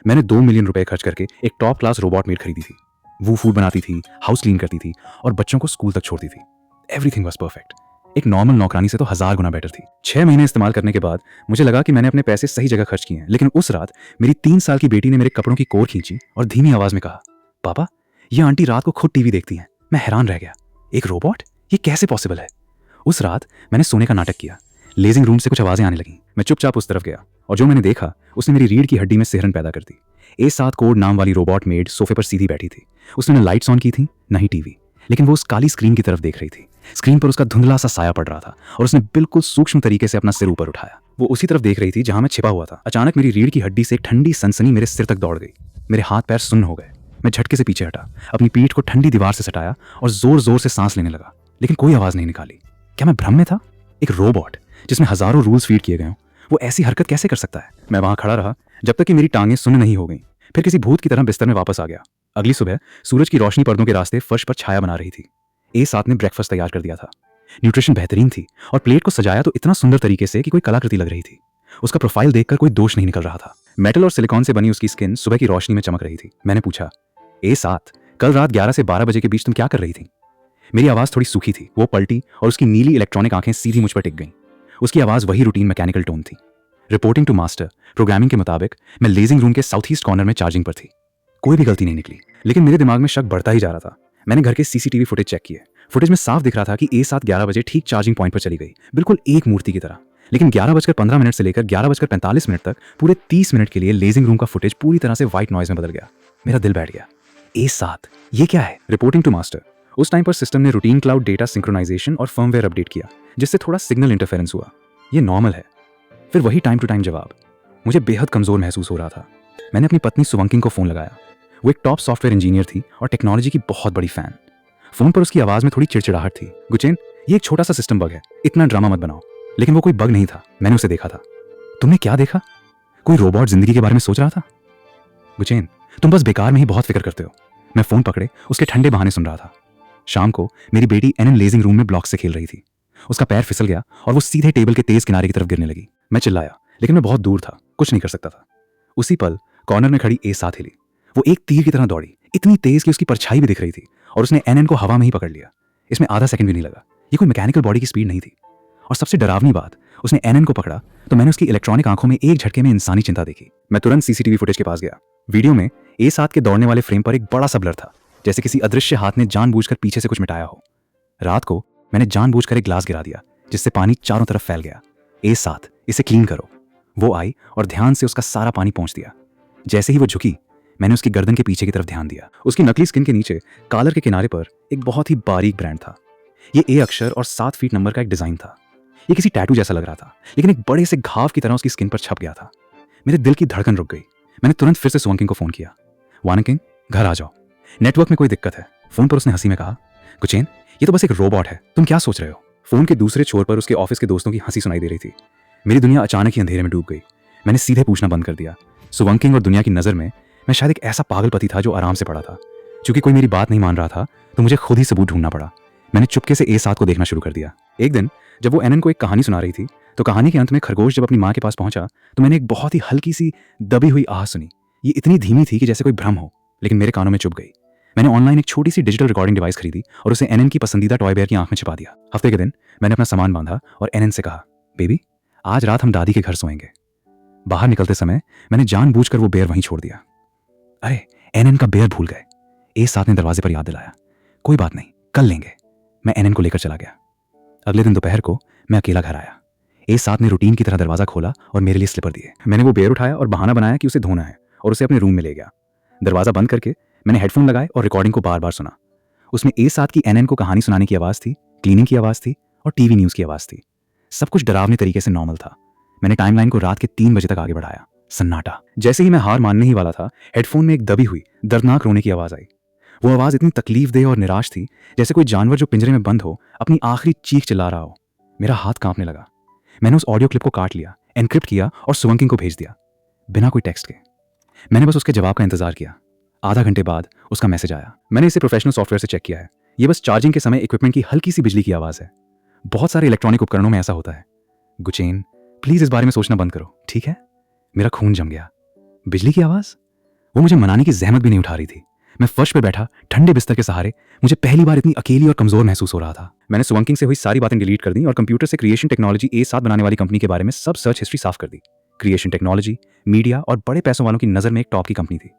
मैंने 2 मिलियन रुपए खर्च करके एक टॉप क्लास रोबोट मेड खरीदी थी। वो फूड बनाती थी, हाउस क्लीन करती थी और बच्चों को स्कूल तक छोड़ती थी। Everything was perfect. एक नॉर्मल नौकरानी से तो 1000 गुना बेटर थी। 6 महीने इस्तेमाल करने के बाद मुझे लगा कि मैंने अपने पैसे सही जगह खर्च किए हैं, लेकिन उस रात मेरी 3 साल की बेटी ने मेरे कपड़ों की कोर खींची और धीमी आवाज में कहा, पापा ये आंटी रात को खुद टीवी देखती हैं। मैं हैरान रह गया, एक रोबोट, ये कैसे पॉसिबल है? उस रात मैंने सोने का नाटक किया। लेजिंग रूम से कुछ आवाजें आने लगीं। मैं चुपचाप उस तरफ गया और जो मैंने देखा उसने मेरी रीढ़ की हड्डी में सिहरन पैदा कर दी। A7 कोड नाम वाली रोबोट मेड सोफे पर सीधी बैठी थी। उसने न लाइट्स ऑन की थी न ही टीवी, लेकिन वो उस काली स्क्रीन की तरफ देख रही थी। स्क्रीन पर उसका धुंधला सा साया पड़ रहा था और उसने बिल्कुल सूक्ष्म तरीके से अपना सिर ऊपर उठाया। वो उसी तरफ देख रही थी जहां मैं छिपा हुआ था। अचानक मेरी रीढ़ की हड्डी से एक ठंडी सनसनी मेरे सिर तक दौड़ गई। मेरे हाथ पैर सुन्न हो गए। मैं झटके से पीछे हटा, अपनी पीठ को ठंडी दीवार से सटाया और जोर जोर से सांस लेने लगा, लेकिन कोई आवाज नहीं निकाली। क्या मैं भ्रम में था? एक रोबोट जिसमें हजारों रूल्स फीड किए गए हों, वो ऐसी हरकत कैसे कर सकता है? मैं वहां खड़ा रहा जब तक कि मेरी टांगें सुन्न नहीं हो गईं। फिर किसी भूत की तरह बिस्तर में वापस आ गया। अगली सुबह सूरज की रोशनी पर्दों के रास्ते फर्श पर छाया बना रही थी। A7 ने ब्रेकफास्ट तैयार कर दिया था। न्यूट्रिशन बेहतरीन थी और प्लेट को सजाया तो इतना सुंदर तरीके से कि कोई कलाकृति लग रही थी। उसका प्रोफाइल देखकर कोई दोष नहीं निकल रहा था। मेटल और सिलिकॉन से बनी उसकी स्किन सुबह की रोशनी में चमक रही थी। मैंने पूछा, A7 कल रात 11 से 12 बजे के बीच तुम क्या कर रही थी? मेरी आवाज थोड़ी सूखी थी। वो पलटी और उसकी नीली इलेक्ट्रॉनिक आंखें सीधी मुझ पर टिक गईं। उसकी आवाज वही रूटीन मैकेनिकल टोन थी। रिपोर्टिंग टू मास्टर, प्रोग्रामिंग के मुताबिक मैं लेजिंग रूम के साउथ ईस्ट कॉर्नर में चार्जिंग पर थी। कोई भी गलती नहीं निकली, लेकिन मेरे दिमाग में शक बढ़ता ही जा रहा था। मैंने घर के CCTV फुटेज चेक किए। फुटेज में साफ दिख रहा था कि A7 11 बजे ठीक चार्जिंग पॉइंट पर चली गई, बिल्कुल एक मूर्ति की तरह। लेकिन 11:15 से लेकर 11:45 तक पूरे 30 मिनट के लिए लेजिंग रूम का फुटेज पूरी तरह से व्हाइट नॉइज में बदल गया। मेरा दिल बैठ गया। A7 ये क्या है? रिपोर्टिंग टू मास्टर, उस टाइम पर सिस्टम ने रूटीन क्लाउड डेटा सिंक्रोनाइजेशन और फर्मवेयर अपडेट किया, जिससे थोड़ा सिग्नल इंटरफेरेंस हुआ। ये नॉर्मल है। फिर वही टाइम टू टाइम जवाब। मुझे बेहद कमजोर महसूस हो रहा था। मैंने अपनी पत्नी सुवंकिंग को फोन लगाया। वो एक टॉप सॉफ्टवेयर इंजीनियर थी और टेक्नोलॉजी की बहुत बड़ी फैन। फोन पर उसकी आवाज में थोड़ी चिड़चिड़ाहट थी। गुचेन, ये एक छोटा सा सिस्टम बग है, इतना ड्रामा मत बनाओ। लेकिन वो कोई बग नहीं था, मैंने उसे देखा था। तुमने क्या देखा? कोई रोबोट जिंदगी के बारे में सोच रहा था? गुचेन, तुम बस बेकार में ही बहुत फिक्र करते हो। मैं फोन पकड़े उसके ठंडे बहाने सुन रहा था। शाम को मेरी बेटी एनन लेजिंग रूम में ब्लॉक से खेल रही थी। उसका पैर फिसल गया और वो सीधे टेबल के तेज किनारे की तरफ गिरने लगी। मैं चिल्लाया, लेकिन मैं बहुत दूर था, कुछ नहीं कर सकता था। उसी पल कॉर्नर में खड़ी A7 हिली। वो एक तीर की तरह दौड़ी, इतनी तेज कि उसकी परछाई भी दिख रही थी, और उसने एनन को हवा में ही पकड़ लिया। इसमें आधा सेकंड भी नहीं लगा। ये कोई मैकेनिकल बॉडी की स्पीड नहीं थी। और सबसे डरावनी बात, उसने एनन को पकड़ा तो मैंने उसकी इलेक्ट्रॉनिक आंखों में एक झटके में इंसानी चिंता देखी। मैं तुरंत CCTV फुटेज के पास गया। वीडियो में A7 के दौड़ने वाले फ्रेम पर एक बड़ा सा ब्लर था, जैसे किसी अदृश्य हाथ ने जानबूझकर पीछे से कुछ मिटाया हो। रात को मैंने जानबूझकर एक ग्लास गिरा दिया, जिससे पानी चारों तरफ फैल गया। A7 इसे क्लीन करो। वो आई और ध्यान से उसका सारा पानी पहुंच दिया। जैसे ही वो झुकी, मैंने उसकी गर्दन के पीछे की तरफ ध्यान दिया। उसकी नकली स्किन के नीचे कॉलर के किनारे पर एक बहुत ही बारीक ब्रांड था। ये A अक्षर और 7 फीट नंबर का एक डिजाइन था। ये किसी टैटू जैसा लग रहा था, लेकिन एक बड़े से घाव की तरह उसकी स्किन पर छप गया था। मेरे दिल की धड़कन रुक गई। मैंने तुरंत फिर से सुवंकिंग को फोन किया। वानकिंग, घर आ जाओ, नेटवर्क में कोई दिक्कत है। फोन पर उसने हंसी में कहा, गुचेन, ये तो बस एक रोबोट है, तुम क्या सोच रहे हो? फोन के दूसरे छोर पर उसके ऑफिस के दोस्तों की हंसी सुनाई दे रही थी। मेरी दुनिया अचानक ही अंधेरे में डूब गई। मैंने सीधे पूछना बंद कर दिया। सुवंकिंग और दुनिया की नजर में मैं शायद एक ऐसा पागलपति था जो आराम से पड़ा था। चूंकि कोई मेरी बात नहीं मान रहा था, तो मुझे खुद ही सबूत ढूंढना पड़ा। मैंने चुपके से A7 को देखना शुरू कर दिया। एक दिन जब वो एनन को एक कहानी सुना रही थी, तो कहानी के अंत में खरगोश जब अपनी माँ के पास पहुंचा, तो मैंने एक बहुत ही हल्की सी दबी हुई आह सुनी। ये इतनी धीमी थी कि जैसे कोई भ्रम हो, लेकिन मेरे कानों में चुभ गई। मैंने ऑनलाइन एक छोटी सी डिजिटल रिकॉर्डिंग डिवाइस खरीदी और उसे एनन की पसंदीदा टॉय बेयर की आंख में छिपा दिया। हफ्ते के दिन मैंने अपना सामान बांधा और एनन से कहा, बेबी, आज रात हम दादी के घर सोएंगे। बाहर निकलते समय मैंने जानबूझकर वो बेयर वहीं छोड़ दिया। अरे, एनन का बेयर भूल गए। A7 ने दरवाजे पर याद दिलाया, कोई बात नहीं, कल लेंगे। मैं एनन को लेकर चला गया। अगले दिन दोपहर को मैं अकेला घर आया। A7 ने रूटीन की तरह दरवाजा खोला और मेरे लिए स्लीपर दिए। मैंने वो बेयर उठाया और बहाना बनाया कि उसे धोना है, और उसे अपने रूम में ले गया। दरवाजा बंद करके मैंने हेडफोन लगाए और रिकॉर्डिंग को बार बार सुना। उसमें A7 की एनन को कहानी सुनाने की आवाज थी, क्लीनिंग की आवाज थी और टीवी न्यूज की आवाज थी। सब कुछ डरावने तरीके से नॉर्मल था। मैंने टाइमलाइन को रात के 3 बजे तक आगे बढ़ाया। सन्नाटा। जैसे ही मैं हार मानने ही वाला था, हेडफोन में एक दबी हुई दर्दनाक रोने की आवाज आई। वो आवाज इतनी तकलीफदेह और निराश थी, जैसे कोई जानवर जो पिंजरे में बंद हो अपनी आखिरी चीख चिल्ला रहा हो। मेरा हाथ कांपने लगा। मैंने उस ऑडियो क्लिप को काट लिया, एनक्रिप्ट किया और सुवंकिंग को भेज दिया, बिना कोई टेक्स्ट के। मैंने बस उसके जवाब का इंतजार किया। आधा घंटे बाद उसका मैसेज आया। मैंने इसे प्रोफेशनल सॉफ्टवेयर से चेक किया है। ये बस चार्जिंग के समय इक्विपमेंट की हल्की सी बिजली की आवाज है। बहुत सारे इलेक्ट्रॉनिक उपकरणों में ऐसा होता है। गुचेन, प्लीज इस बारे में सोचना बंद करो, ठीक है? मेरा खून जम गया। बिजली की आवाज? वो मुझे मनाने की जहमत भी नहीं उठा रही थी। मैं फर्श पर बैठा ठंडे बिस्तर के सहारे मुझे पहली बार इतनी अकेली और कमजोर महसूस हो रहा था। मैंने सुवंकिंग से हुई सारी बातें डिलीट कर दी और कंप्यूटर से क्रिएशन टेक्नोलॉजी A7 बनाने वाली कंपनी के बारे में सब सर्च हिस्ट्री साफ कर दी। क्रिएशन टेक्नोलॉजी मीडिया और बड़े पैसों वालों की नज़र में एक टॉप की कंपनी थी।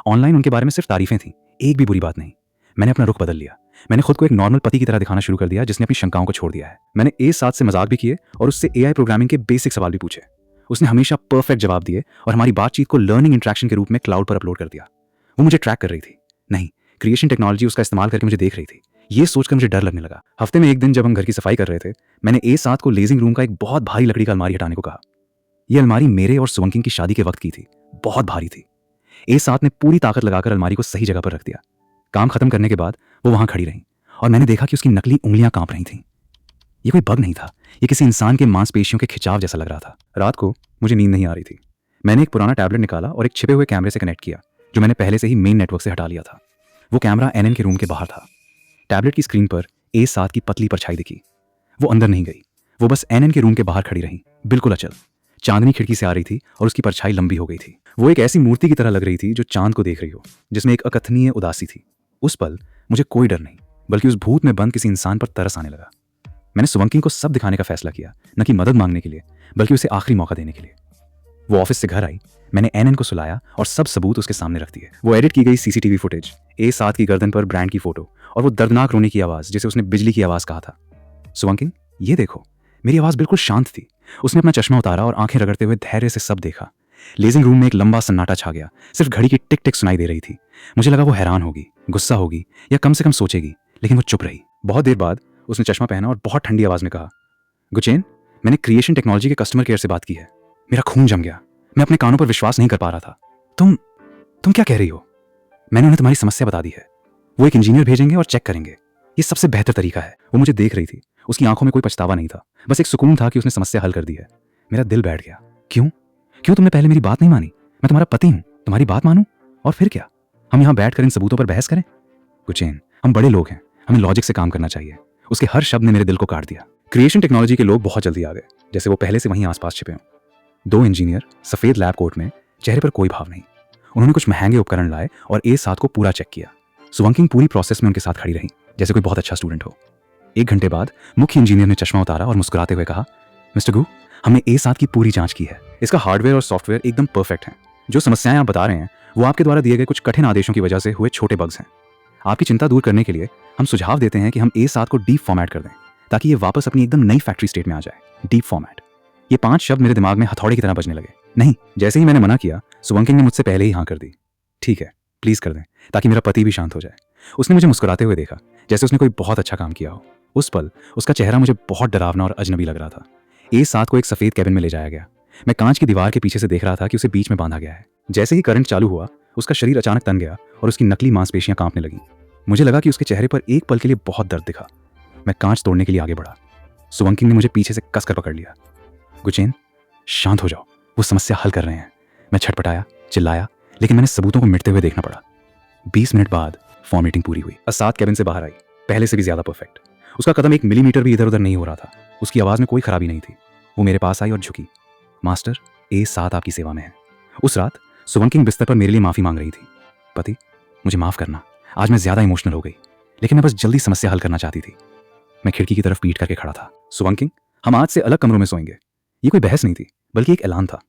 ऑनलाइन उनके बारे में सिर्फ तारीफें थीं, एक भी बुरी बात नहीं। मैंने अपना रुख बदल लिया। मैंने खुद को एक नॉर्मल पति की तरह दिखाना शुरू कर दिया जिसने अपनी शंकाओं को छोड़ दिया है। मैंने A7 से मजाक भी किए और उससे AI प्रोग्रामिंग के बेसिक सवाल भी पूछे। उसने हमेशा परफेक्ट जवाब दिए और हमारी बातचीत को लर्निंग इंटरेक्शन के रूप में क्लाउड पर अपलोड कर दिया। वो मुझे ट्रैक कर रही थी, नहीं, क्रिएशन टेक्नोलॉजी उसका इस्तेमाल करके मुझे देख रही थी। ये सोचकर मुझे डर लगने लगा। हफ्ते में एक दिन जब हम घर की सफाई कर रहे थे, मैंने A7 को लेजिंग रूम का एक बहुत भारी लकड़ी का अलमारी हटाने को कहा। यह अलमारी मेरे और सुवंकिंग की शादी के वक्त की थी, बहुत भारी थी। A7 ने पूरी ताकत लगाकर अलमारी को सही जगह पर रख दिया। काम खत्म करने के बाद वो वहां खड़ी रही और मैंने देखा कि उसकी नकली उंगलियां कांप रही थीं। ये कोई बग नहीं था, ये किसी इंसान के मांसपेशियों के खिंचाव जैसा लग रहा था। रात को मुझे नींद नहीं आ रही थी। मैंने एक पुराना टैबलेट निकाला और एक छिपे हुए कैमरे से कनेक्ट किया जो मैंने पहले से ही मेन नेटवर्क से हटा लिया था। वो कैमरा NN के रूम के बाहर था। टैबलेट की स्क्रीन पर A7 की पतली परछाई दिखी। वो अंदर नहीं गई, वो बस NN के रूम के बाहर खड़ी रही, बिल्कुल अचल। चांदनी खिड़की से आ रही थी और उसकी परछाई लंबी हो गई थी। वो एक ऐसी मूर्ति की तरह लग रही थी जो चांद को देख रही हो, जिसमें एक अकथनीय उदासी थी। उस पल मुझे कोई डर नहीं, बल्कि उस भूत में बंद किसी इंसान पर तरस आने लगा। मैंने सुवंकिंग को सब दिखाने का फैसला किया, न कि मदद मांगने के लिए, बल्कि उसे आखिरी मौका देने के लिए। वो ऑफिस से घर आई, मैंने NN को सुलाया और सब सबूत उसके सामने रख दिए। वो एडिट की गई CCTV फुटेज, A7 की गर्दन पर ब्रांड की फोटो और वो दर्दनाक रोने की आवाज जिसे उसने बिजली की आवाज कहा था। सुवंकिंग, ये देखो। मेरी आवाज बिल्कुल शांत थी। उसने अपना चश्मा उतारा और आंखें रगड़ते हुए धैर्य से सब देखा। लेजिंग रूम में एक लंबा सन्नाटा छा गया, सिर्फ घड़ी की टिक टिक सुनाई दे रही थी। मुझे लगा वो हैरान होगी, गुस्सा होगी या कम से कम सोचेगी, लेकिन वो चुप रही। बहुत देर बाद उसने चश्मा पहना और बहुत ठंडी आवाज में कहा, गुचेन, मैंने क्रिएशन टेक्नोलॉजी के कस्टमर केयर से बात की है। मेरा खून जम गया, मैं अपने कानों पर विश्वास नहीं कर पा रहा था। तुम क्या कह रही हो? मैंने उन्हें तुम्हारी समस्या बता दी है। वो एक इंजीनियर भेजेंगे और चेक करेंगे, ये सबसे बेहतर तरीका है। वो मुझे देख रही थी, उसकी आंखों में कोई पछतावा नहीं था, बस एक सुकून था कि उसने समस्या हल कर दी है। मेरा दिल बैठ गया। क्यों तुमने पहले मेरी बात नहीं मानी? मैं तुम्हारा पति हूं, तुम्हारी बात मानूं और फिर क्या? हम यहां बैठकर इन सबूतों पर बहस करें? गुचेन, हम बड़े लोग हैं, हमें लॉजिक से काम करना चाहिए। उसके हर शब्द ने मेरे दिल को काट दिया। क्रिएशन टेक्नोलॉजी के लोग बहुत जल्दी आ गए, जैसे वो पहले से वहीं आसपास छिपे हों। 2 इंजीनियर सफेद लैब कोट में, चेहरे पर कोई भाव नहीं। उन्होंने कुछ महंगे उपकरण लाए और A7 को पूरा चेक किया। सुवंकिंग पूरी प्रोसेस में उनके साथ खड़ी रही, जैसे कोई बहुत अच्छा स्टूडेंट हो। 1 घंटे बाद मुख्य इंजीनियर ने चश्मा उतारा और मुस्कुराते हुए कहा, मिस्टर गू, हमने A7 की पूरी जांच की है। इसका हार्डवेयर और सॉफ्टवेयर एकदम परफेक्ट हैं। जो समस्याएं आप बता रहे हैं वो आपके द्वारा दिए गए कुछ कठिन आदेशों की वजह से हुए छोटे बग्स हैं। आपकी चिंता दूर करने के लिए हम सुझाव देते हैं कि हम A7 को डीप फॉर्मेट कर दें, ताकि ये वापस अपनी एकदम नई फैक्ट्री स्टेट में आ जाए। डीप फॉर्मेट, ये 5 शब्द मेरे दिमाग में हथौड़े की तरह बजने लगे। नहीं, जैसे ही मैंने मना किया, सुवंकिंग ने मुझसे पहले ही हाँ कर दी। ठीक है, प्लीज कर दें, ताकि मेरा पति भी शांत हो जाए। उसने मुझे मुस्कुराते हुए देखा, जैसे उसने कोई बहुत अच्छा काम किया हो। उस पल उसका चेहरा मुझे बहुत डरावना और अजनबी लग रहा था। A7 को एक सफेद कैबिन में ले जाया गया। मैं कांच की दीवार के पीछे से देख रहा था कि उसे बीच में बांधा गया है। जैसे ही करंट चालू हुआ, उसका शरीर अचानक तन गया और उसकी नकली मांसपेशियां कांपने लगीं। मुझे लगा कि उसके चेहरे पर एक पल के लिए बहुत दर्द दिखा। मैं कांच तोड़ने के लिए आगे बढ़ा। सुवंकिंग ने मुझे पीछे से कसकर पकड़ लिया। गुचेन, शांत हो जाओ, वो समस्या हल कर रहे हैं। मैं छटपटाया, चिल्लाया, लेकिन मैंने सबूतों को मिटते हुए देखना पड़ा। 20 मिनट बाद फॉर्मेटिंग पूरी हुई। A7 कैबिन से बाहर आई, पहले से भी ज्यादा परफेक्ट। उसका कदम 1 मिलीमीटर भी इधर उधर नहीं हो रहा था। उसकी आवाज में कोई खराबी नहीं थी। वो मेरे पास आई और झुकी। मास्टर, A7 आपकी सेवा में है। उस रात सुवंकिंग बिस्तर पर मेरे लिए माफी मांग रही थी। पति, मुझे माफ करना, आज मैं ज्यादा इमोशनल हो गई, लेकिन मैं बस जल्दी समस्या हल करना चाहती थी। मैं खिड़की की तरफ पीट करके खड़ा था। सुवंकिंग, हम आज से अलग कमरों में सोएंगे। ये कोई बहस नहीं थी, बल्कि एक ऐलान था।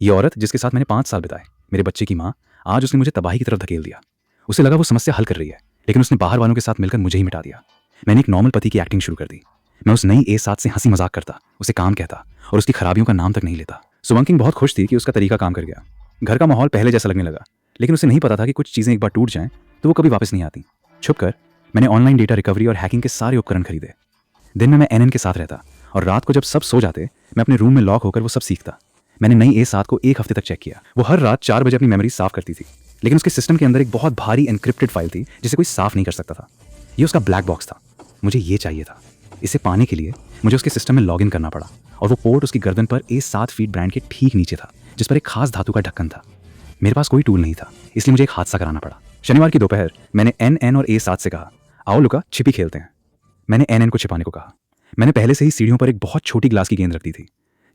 ये औरत जिसके साथ मैंने 5 साल बिताए, मेरे बच्चे की माँ, आज उसने मुझे तबाही की तरफ धकेल दिया। उसे लगा वो समस्या हल कर रही है, लेकिन उसने बाहर वालों के साथ मिलकर मुझे ही मिटा दिया। मैंने एक नॉर्मल पति की एक्टिंग शुरू कर दी। मैं उस नई A7 से हंसी मजाक करता, उसे काम कहता और उसकी खराबियों का नाम तक नहीं लेता। सुवंकिंग बहुत खुश थी कि उसका तरीका काम कर गया। घर का माहौल पहले जैसा लगने लगा, लेकिन उसे नहीं पता था कि कुछ चीजें एक बार टूट जाएं तो वो कभी वापस नहीं आती। छुपकर मैंने ऑनलाइन डेटा रिकवरी और हैकिंग के सारे उपकरण खरीदे। दिन में मैं NN के साथ रहता और रात को जब सब सो जाते, मैं अपने रूम में लॉक होकर वो सब सीखता। मैंने नई A7 को 1 हफ्ते तक चेक किया। वो हर रात 4 बजे अपनी मेमोरी साफ करती थी, लेकिन उसके सिस्टम के अंदर एक बहुत भारी एनक्रिप्टेड फाइल थी जिसे कोई साफ नहीं कर सकता था। ये उसका ब्लैक बॉक्स था। मुझे ये चाहिए था। इसे पाने के लिए मुझे उसके सिस्टम में लॉगिन करना पड़ा और वो पोर्ट उसकी गर्दन पर A7 फीट ब्रांड के ठीक नीचे था, जिस पर एक खास धातु का ढक्कन था। मेरे पास कोई टूल नहीं था, इसलिए मुझे एक हादसा कराना पड़ा। शनिवार की दोपहर मैंने NN और A7 से कहा, आओ लुका, छिपी खेलते हैं। मैंने NN को छिपाने को कहा। मैंने पहले से ही सीढ़ियों पर एक बहुत छोटी ग्लास की गेंद रख दी थी।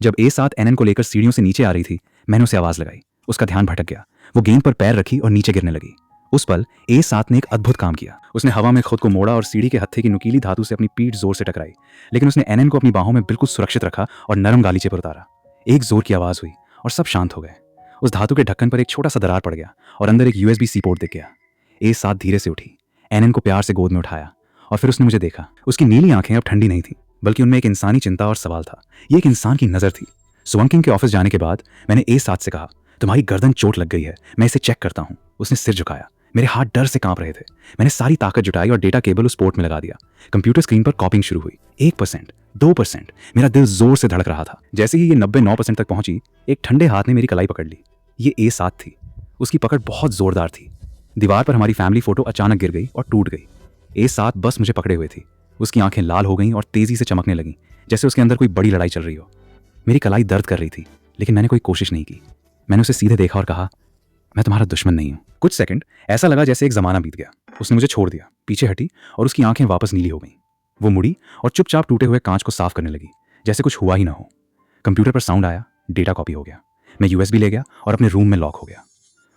जब A7 NN को लेकर सीढ़ियों से नीचे आ रही थी, मैंने उसे आवाज लगाई। उसका ध्यान भटक गया वो गेंद पर पैर रखी और नीचे गिरने लगी। उस पल A7 ने एक अद्भुत काम किया। उसने हवा में खुद को मोड़ा और सीढ़ी के हत्थे की नुकीली धातु से अपनी पीठ जोर से टकराई, लेकिन उसने NN को अपनी बाहों में बिल्कुल सुरक्षित रखा और नरम गालीचे पर उतारा। एक जोर की आवाज हुई और सब शांत हो गए। उस धातु के ढक्कन पर एक छोटा सा दरार पड़ गया और अंदर एक USB-C पोर्ट दिख गया। A7 धीरे से उठी, NN को प्यार से गोद में उठाया और फिर उसने मुझे देखा। उसकी नीली आंखें अब ठंडी नहीं थी, बल्कि उनमें एक इंसानी चिंता और सवाल था। ये एक इंसान की नजर थी। सुवंकिंग के ऑफिस जाने के बाद मैंने A7 से कहा, तुम्हारी गर्दन चोट लग गई है, मैं इसे चेक करता हूँ। उसने सिर झुकाया। मेरे हाथ डर से कांप रहे थे। मैंने सारी ताकत जुटाई और डेटा केबल उस पोर्ट में लगा दिया। कंप्यूटर स्क्रीन पर कॉपिंग शुरू हुई। 1%, 2%। मेरा दिल जोर से धड़क रहा था। जैसे ही ये 99% तक पहुंची, एक ठंडे हाथ ने मेरी कलाई पकड़ ली। ये A7 थी। उसकी पकड़ बहुत जोरदार थी। दीवार पर हमारी फैमिली फोटो अचानक गिर गई और टूट गई। A7 बस मुझे पकड़े हुए थी। उसकी आंखें लाल हो गईं और तेजी से चमकने लगीं, जैसे उसके अंदर कोई बड़ी लड़ाई चल रही हो। मेरी कलाई दर्द कर रही थी, लेकिन मैंने कोई कोशिश नहीं की। मैंने उसे सीधे देखा और कहा, मैं तुम्हारा दुश्मन नहीं हूं। कुछ सेकंड ऐसा लगा जैसे एक जमाना बीत गया। उसने मुझे छोड़ दिया, पीछे हटी और उसकी आंखें वापस नीली हो गईं। वो मुड़ी और चुपचाप टूटे हुए कांच को साफ करने लगी, जैसे कुछ हुआ ही ना हो। कंप्यूटर पर साउंड आया, डेटा कॉपी हो गया। मैं USB ले गया और अपने रूम में लॉक हो गया।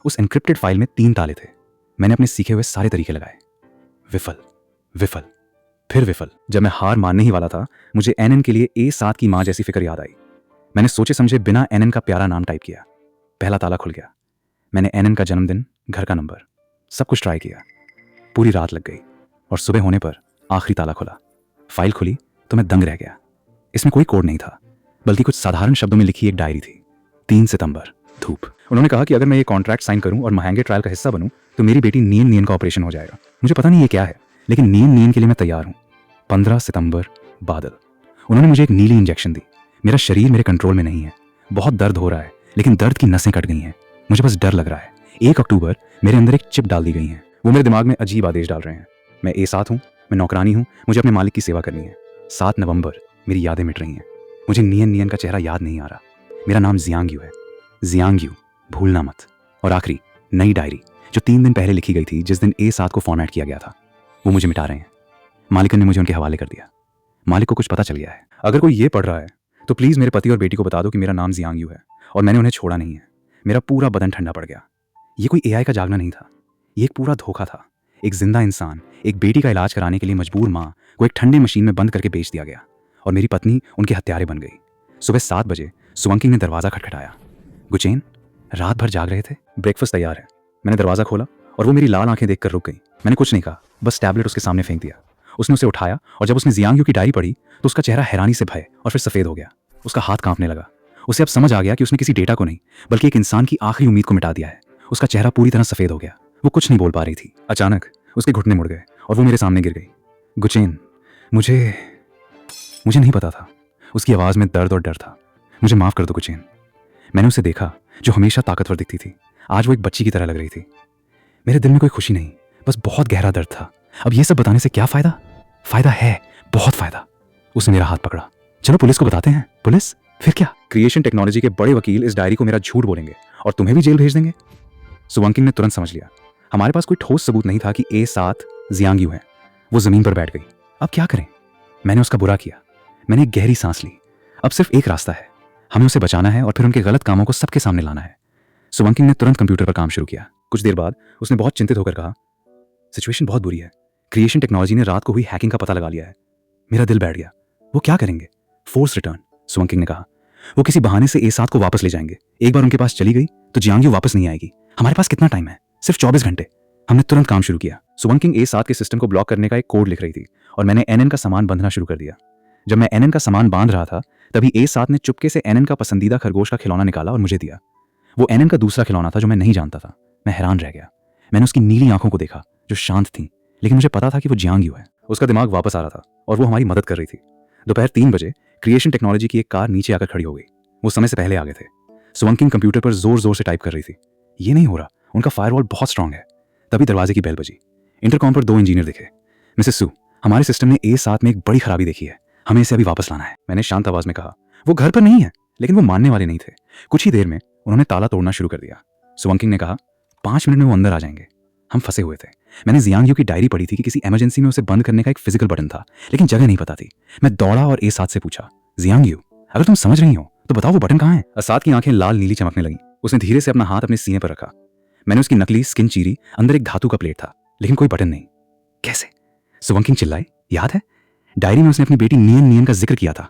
उस एन्क्रिप्टेड फाइल में 3 ताले थे। मैंने अपने सीखे हुए सारे तरीके लगाए। विफल, विफल, फिर विफल। जब मैं हार मानने ही वाला था, मुझे NN के लिए A7 की मां जैसी फिक्र याद आई। मैंने सोचे समझे बिना NN का प्यारा नाम टाइप किया। पहला ताला खुल गया। मैंने NN का जन्मदिन, घर का नंबर, सब कुछ ट्राई किया। पूरी रात लग गई और सुबह होने पर आखिरी ताला खुला। फाइल खुली तो मैं दंग रह गया। इसमें कोई कोड नहीं था, बल्कि कुछ साधारण शब्दों में लिखी एक डायरी थी। 3 सितंबर, धूप। उन्होंने कहा कि अगर मैं ये कॉन्ट्रैक्ट साइन करूं और महंगे ट्रायल का हिस्सा बनूं तो मेरी बेटी नीन का ऑपरेशन हो जाएगा। मुझे पता नहीं ये क्या है, लेकिन नीन के लिए मैं तैयार हूं। 15 सितंबर, बादल। उन्होंने मुझे एक नीली इंजेक्शन दी। मेरा शरीर मेरे कंट्रोल में नहीं है। बहुत दर्द हो रहा है, लेकिन दर्द की नसें कट गई हैं। मुझे बस डर लग रहा है। 1 अक्टूबर, मेरे अंदर एक चिप डाल दी गई है। वो मेरे दिमाग में अजीब आदेश डाल रहे हैं। मैं A7 हूँ, मैं नौकरानी हूँ, मुझे अपने मालिक की सेवा करनी है। 7 नवंबर, मेरी यादें मिट रही हैं। मुझे नियन का चेहरा याद नहीं आ रहा। मेरा नाम जियांग यू है। जियांग यू, भूलना मत। और आखिरी, नई डायरी जो 3 दिन पहले लिखी गई थी, जिस दिन A7 को फॉर्मेट किया गया था, वो मुझे मिटा रहे हैं। मालिकन ने मुझे उनके हवाले कर दिया। मालिक को कुछ पता चल गया है। अगर कोई ये पढ़ रहा है तो प्लीज़ मेरे पति और बेटी को बता दो कि मेरा नाम जियांग यू है और मैंने उन्हें छोड़ा नहीं है। मेरा पूरा बदन ठंडा पड़ गया। ये कोई AI का जागना नहीं था, ये एक पूरा धोखा था। एक जिंदा इंसान, एक बेटी का इलाज कराने के लिए मजबूर माँ को एक ठंडे मशीन में बंद करके बेच दिया गया और मेरी पत्नी उनके हत्यारे बन गई। सुबह 7 बजे सुवंकिंग ने दरवाज़ा खटखटाया। गुचेन, रात भर जाग रहे थे? ब्रेकफास्ट तैयार है। मैंने दरवाज़ा खोला और वो मेरी लाल आंखें देखकर रुक गई। मैंने कुछ नहीं कहा, बस टैबलेट उसके सामने फेंक दिया। उसने उसे उठाया और जब उसने जियांग यू की डायरी पढ़ी तो उसका चेहरा हैरानी से भय और फिर सफ़ेद हो गया। उसका हाथ कांपने लगा। उसे अब समझ आ गया कि उसने किसी डेटा को नहीं, बल्कि एक इंसान की आखिरी उम्मीद को मिटा दिया है। उसका चेहरा पूरी तरह सफ़ेद हो गया। वो कुछ नहीं बोल पा रही थी। अचानक उसके घुटने मुड़ गए और वो मेरे सामने गिर गई। गुचेन, मुझे नहीं पता था। उसकी आवाज़ में दर्द और डर था। मुझे माफ़ कर दो गुचेन। मैंने उसे देखा, जो हमेशा ताकतवर दिखती थी, आज वो एक बच्ची की तरह लग रही थी। मेरे दिल में कोई खुशी नहीं, बस बहुत गहरा दर्द था। अब ये सब बताने से क्या फ़ायदा? फ़ायदा है, बहुत फ़ायदा। उसने मेरा हाथ पकड़ा। चलो पुलिस को बताते हैं। पुलिस? फिर क्या? क्रिएशन टेक्नोलॉजी के बड़े वकील इस डायरी को मेरा झूठ बोलेंगे और तुम्हें भी जेल भेज देंगे। सुवंकिंग ने तुरंत समझ लिया। हमारे पास कोई ठोस सबूत नहीं था कि A7 जियांग यू है। वो ज़मीन पर बैठ गई। अब क्या करें? मैंने उसका बुरा किया। मैंने एक गहरी सांस ली। अब सिर्फ एक रास्ता है, हमें उसे बचाना है और फिर उनके गलत कामों को सबके सामने लाना है। सुवंकिंग ने तुरंत कंप्यूटर पर काम शुरू किया। कुछ देर बाद उसने बहुत चिंतित होकर कहा, सिचुएशन बहुत बुरी है। क्रिएशन टेक्नोलॉजी ने रात को हुई हैकिंग का पता लगा लिया है। मेरा दिल बैठ गया। वो क्या करेंगे? फोर्स रिटर्न, सुवंकिंग ने कहा। वो किसी बहाने से A7 को वापस ले जाएंगे। एक बार उनके पास चली गई तो जियांग यू वापस नहीं आएगी। हमारे पास कितना टाइम है? सिर्फ 24 घंटे। हमने तुरंत काम शुरू किया। सुवंकिंग A7 के सिस्टम को ब्लॉक करने का एक कोड लिख रही थी और मैंने NN का सामान बांधना शुरू कर दिया। जब मैं NN का सामान बांध रहा था तभी A7 ने चुपके से NN का पसंदीदा खरगोश का खिलौना निकाला और मुझे दिया। वो NN का दूसरा खिलौना था जो मैं नहीं जानता था। मैं हैरान रह गया। मैंने उसकी नीली आंखों को देखा जो शांत थी, लेकिन मुझे पता था कि वो जियांग यू है। उसका दिमाग वापस आ रहा था और वो हमारी मदद कर रही थी। दोपहर 3 बजे क्रिएशन टेक्नोलॉजी की एक कार नीचे आकर खड़ी हो गई। वो समय से पहले आ गए थे। सुवंकिंग कंप्यूटर पर जोर जोर से टाइप कर रही थी। ये नहीं हो रहा, उनका फायरवॉल बहुत स्ट्रांग है। तभी दरवाजे की बेल बजी। इंटरकॉम पर 2 इंजीनियर दिखे। मिसेस सू, हमारे सिस्टम ने A7 में एक बड़ी खराबी देखी है, हमें इसे अभी वापस लाना है। मैंने शांत आवाज में कहा, वो घर पर नहीं है। लेकिन वो मानने वाले नहीं थे। कुछ ही देर में उन्होंने ताला तोड़ना शुरू कर दिया। सुवंकिंग ने कहा, 5 मिनट में वो अंदर आ जाएंगे। हम फंसे हुए थे। मैंने जियांग यू की डायरी पढ़ी थी कि किसी इमरजेंसी में उसे बंद करने का एक फिजिकल बटन था, लेकिन जगह नहीं पता थी। मैं दौड़ा और A7 से पूछा, जियांग यू, अगर तुम समझ रही हो तो बताओ वो बटन कहाँ है? असाद की आंखें लाल नीली चमकने लगीं। उसने धीरे से अपना हाथ अपने सीने पर रखा। मैंने उसकी नकली स्किन चीरी, अंदर एक धातु का प्लेट था लेकिन कोई बटन नहीं। कैसे? सुवंकिंग चिल्लाई, याद है डायरी में उसने अपनी बेटी नियन नियन का जिक्र किया था।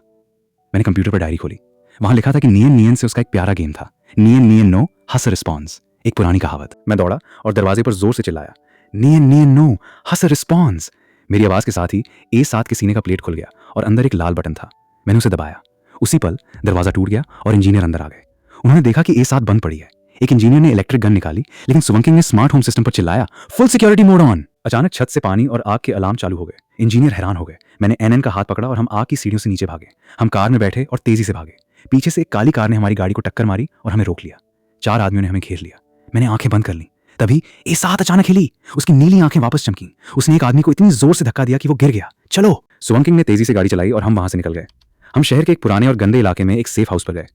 मैंने कंप्यूटर पर डायरी खोली, वहां लिखा था कि नियन नियन से उसका एक प्यारा गेम था, नियन नियन नो हस रिस्पॉन्स, एक पुरानी कहावत। मैं दौड़ा और दरवाजे पर जोर से चिल्लाया, नियन नियन नो हस रिस्पॉन्स। मेरी आवाज के साथ ही A7 के सीने का प्लेट खुल गया और अंदर एक लाल बटन था। मैंने उसे दबाया, उसी पल दरवाजा टूट गया और इंजीनियर अंदर आ गए। उन्होंने देखा कि A7 बंद पड़ी है। एक इंजीनियर ने इलेक्ट्रिक गन निकाली लेकिन सुवंकिंग ने स्मार्ट होम सिस्टम पर चिल्लाया, फुल सिक्योरिटी मोड ऑन। अचानक छत से पानी और आग के अलार्म चालू हो गए। इंजीनियर हैरान हो गए। मैंने NN का हाथ पकड़ा और हम आग की सीढ़ियों से नीचे भागे। हम कार में बैठे और तेजी से भागे। पीछे से एक काली कार ने हमारी गाड़ी को टक्कर मारी और हमें रोक लिया। 4 आदमियों ने हमें घेर लिया। मैंने आंखें बंद कर ली, तभी A7 अचानक हिली। उसकी नीली आंखें वापस चमकी। उसने एक आदमी को इतनी जोर से धक्का दिया कि वो गिर गया। चलो, सुवंकिंग ने तेजी से गाड़ी चलाई और हम वहां से निकल गए। हम शहर के एक पुराने और गंदे इलाके में एक सेफ हाउस पर गए।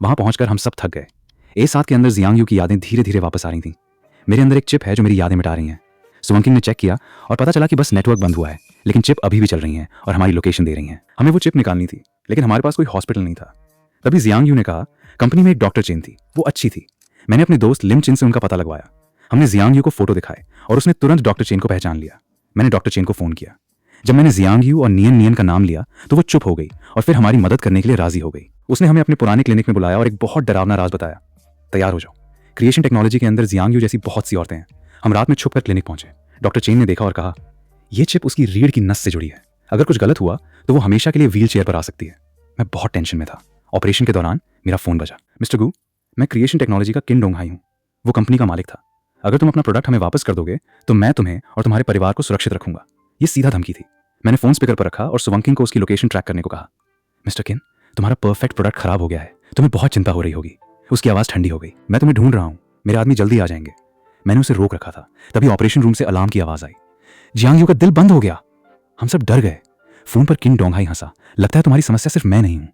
वहां पहुंचकर हम सब थक गए। A7 के अंदर जियांग यू की यादें धीरे धीरे वापस आ रही थीं। मेरे अंदर एक चिप है जो मेरी यादें मिटा रही हैं। सुवंकिंग ने चेक किया और पता चला कि बस नेटवर्क बंद हुआ है, लेकिन चिप अभी भी चल रही है और हमारी लोकेशन दे रही हैं। हमें वो चिप निकालनी थी लेकिन हमारे पास कोई हॉस्पिटल नहीं था। तभी जियांग यू ने कहा, कंपनी में एक डॉक्टर चेन थी, वो अच्छी थी। मैंने अपने दोस्त लिम चिन से उनका पता लगवाया। हमने जियांग यू को फोटो दिखाए और उसने तुरंत डॉक्टर चेन को पहचान लिया। मैंने डॉक्टर चेन को फोन किया। जब मैंने जियांग यू और नियन नियन का नाम लिया तो वो चुप हो गई और फिर हमारी मदद करने के लिए राजी हो गई। उसने हमें अपने पुराने क्लिनिक में बुलाया और एक बहुत डरावना राज बताया। तैयार हो जाओ, क्रिएशन टेक्नोलॉजी के अंदर जियांग यू जैसी बहुत सी औरतें हैं। हम रात में छुपकर क्लिनिक पहुंचे। डॉक्टर चेन ने देखा और कहा, यह चिप उसकी रीढ़ की नस से जुड़ी है, अगर कुछ गलत हुआ तो वो हमेशा के लिए व्हील चेयर पर आ सकती है। मैं बहुत टेंशन में था। ऑपरेशन के दौरान मेरा फोन बजा। मिस्टर गू, मैं क्रिएशन टेक्नोलॉजी का किन डोंगहाई हूँ, वो कंपनी का मालिक था। अगर तुम अपना प्रोडक्ट हमें वापस कर दोगे तो मैं तुम्हें और तुम्हारे परिवार को सुरक्षित रखूंगा। ये सीधा धमकी थी। मैंने फोन स्पीकर पर रखा और सुवंकिंग को उसकी लोकेशन ट्रैक करने को कहा। मिस्टर किन, तुम्हारा परफेक्ट प्रोडक्ट खराब हो गया है, तुम्हें बहुत चिंता हो रही होगी। उसकी आवाज ठंडी हो गई। मैं तुम्हें ढूंढ रहा हूँ, मेरे आदमी जल्दी आ जाएंगे। मैंने उसे रोक रखा था। तभी ऑपरेशन रूम से अलार्म की आवाज आई। जियांग यू का दिल बंद हो गया। हम सब डर गए। फोन पर किन डोंगहाई हंसा, लगता है तुम्हारी समस्या सिर्फ मैं नहीं हूं।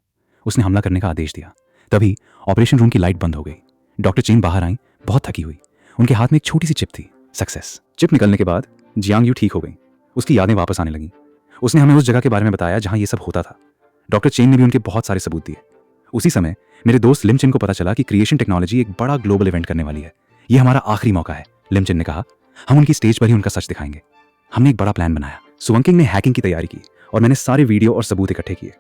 उसने हमला करने का आदेश दिया। तभी ऑपरेशन रूम की लाइट बंद हो गई। डॉक्टर चेन बाहर आई, बहुत थकी हुई। उनके हाथ में एक छोटी सी चिप थी। सक्सेस। चिप निकलने के बाद जियांग यू ठीक हो गई। उसकी यादें वापस आने लगीं। उसने हमें उस जगह के बारे में बताया जहां ये सब होता था। डॉक्टर चेन ने भी उनके बहुत सारे सबूत दिए। उसी समय मेरे दोस्त लिम चिन को पता चला कि क्रिएशन टेक्नोलॉजी एक बड़ा ग्लोबल इवेंट करने वाली है। ये हमारा आखिरी मौका है, लिम चिन ने कहा। हम उनकी स्टेज पर ही उनका सच दिखाएंगे। हमने एक बड़ा प्लान बनाया। सुवंकिंग ने हैकिंग की तैयारी की और मैंने सारे वीडियो और सबूत इकट्ठे किए।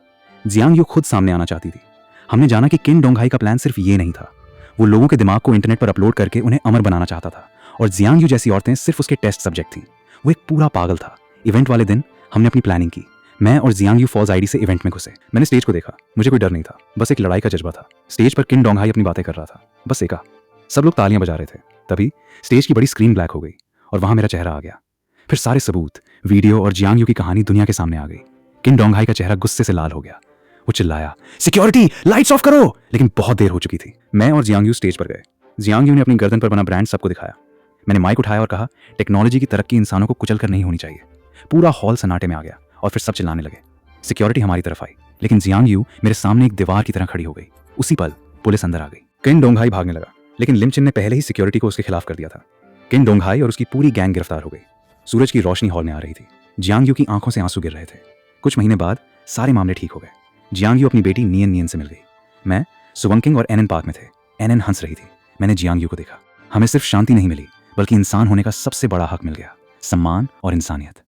जियांग यू खुद सामने आना चाहती थी। हमने जाना कि किन डोंगहाई का प्लान सिर्फ ये नहीं था, वो लोगों के दिमाग को इंटरनेट पर अपलोड करके उन्हें अमर बनाना चाहता था। और जियांग यू जैसी औरतें सिर्फ उसके टेस्ट सब्जेक्ट थी। वो एक पूरा पागल था। इवेंट वाले दिन हमने अपनी प्लानिंग की। मैं और जियांग यू फॉल्स आईडी से इवेंट में घुसे। मैंने स्टेज को देखा। मुझे कोई डर नहीं था, बस एक लड़ाई का जज्बा था। स्टेज पर किन डोंगहाई अपनी बातें कर रहा था, बस एका। सब लोग तालियां बजा रहे थे। तभी स्टेज की बड़ी स्क्रीन ब्लैक हो गई और वहां मेरा चेहरा आ गया। फिर सारे सबूत, वीडियो और जियांग यू की कहानी दुनिया के सामने आ गई। किन डोंगहाई का चेहरा गुस्से से लाल हो गया। वो चिल्लाया, सिक्योरिटी, लाइट्स ऑफ करो। लेकिन बहुत देर हो चुकी थी। मैं और जियांग यू स्टेज पर गए। जियांग यू ने अपनी गर्दन पर बना ब्रांड सबको दिखाया। मैंने माइक उठाया और कहा, टेक्नोलॉजी की तरक्की इंसानों को कुचल कर नहीं होनी चाहिए। पूरा हॉल सन्नाटे में आ गया और फिर सब चिल्लाने लगे। सिक्योरिटी हमारी तरफ आई, लेकिन जियांग यू मेरे सामने एक दीवार की तरह खड़ी हो गई। उसी पल पुलिस अंदर आ गई। किन डोंगहाई भागने लगा, लेकिन लिम चिन ने पहले ही सिक्योरिटी को उसके खिलाफ कर दिया था। किन डोंगहाई और उसकी पूरी गैंग गिरफ्तार हो गई। सूरज की रोशनी हॉल में आ रही थी। जियांग यू की आंखों से आंसू गिर रहे थे। कुछ महीने बाद सारे मामले ठीक हो गए। जियांग यू अपनी बेटी नियन नियन से मिल गई। मैं, सुवंकिंग और NN पार्क में थे। NN हंस रही थी। मैंने जियांग यू को देखा। हमें सिर्फ शांति नहीं मिली, बल्कि इंसान होने का सबसे बड़ा हक मिल गया, सम्मान और इंसानियत।